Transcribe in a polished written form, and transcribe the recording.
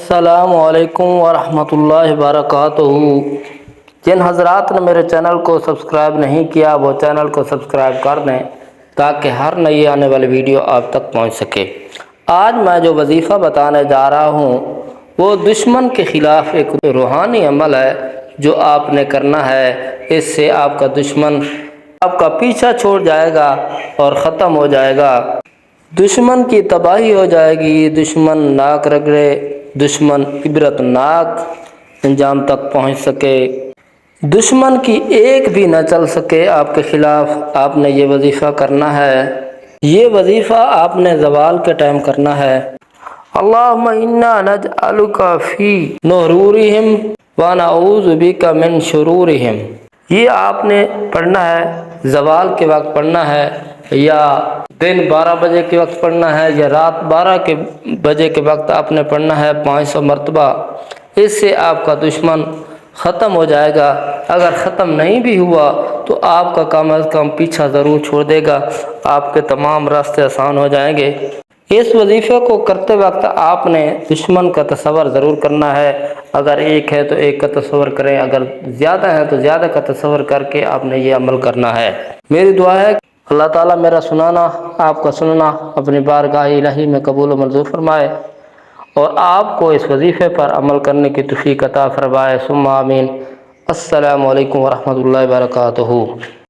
السلام علیکم ورحمۃ اللہ وبرکاتہ۔ جن حضرات نے میرے چینل کو سبسکرائب نہیں کیا وہ چینل کو سبسکرائب کر دیں تاکہ ہر نئی آنے والی ویڈیو آپ تک پہنچ سکے۔ آج میں جو وظیفہ بتانے جا رہا ہوں وہ دشمن کے خلاف ایک روحانی عمل ہے جو آپ نے کرنا ہے۔ اس سے آپ کا دشمن آپ کا پیچھا چھوڑ جائے گا اور ختم ہو جائے گا۔ دشمن کی تباہی ہو جائے گی، دشمن ناک رگڑے، دشمن عبرت ناک انجام تک پہنچ سکے، دشمن کی ایک بھی نہ چل سکے آپ کے خلاف۔ آپ نے یہ وظیفہ کرنا ہے، یہ وظیفہ آپ نے زوال کے ٹائم کرنا ہے۔ اللہم انا نجعلک فی نحورہم ونعوذ بک من شرورہم۔ یہ آپ نے پڑھنا ہے، زوال کے وقت پڑھنا ہے، یا دن 12 بجے کے وقت پڑھنا ہے، یا رات 12 بجے کے وقت آپ نے پڑھنا ہے 500 مرتبہ۔ اس سے آپ کا دشمن ختم ہو جائے گا۔ اگر ختم نہیں بھی ہوا تو آپ کا کم از کم پیچھا ضرور چھوڑ دے گا، آپ کے تمام راستے آسان ہو جائیں گے۔ اس وظیفے کو کرتے وقت آپ نے دشمن کا تصور ضرور کرنا ہے۔ اگر ایک ہے تو ایک کا تصور کریں، اگر زیادہ ہے تو زیادہ کا تصور کر کے آپ نے یہ عمل کرنا ہے۔ میری دعا ہے کہ اللہ تعالیٰ میرا سنانا، آپ کا سننا اپنی بارگاہ الہی میں قبول و منظور فرمائے اور آپ کو اس وظیفے پر عمل کرنے کی توفیق عطا فرمائے۔ ثم آمین۔ السلام علیکم ورحمۃ اللہ وبرکاتہ۔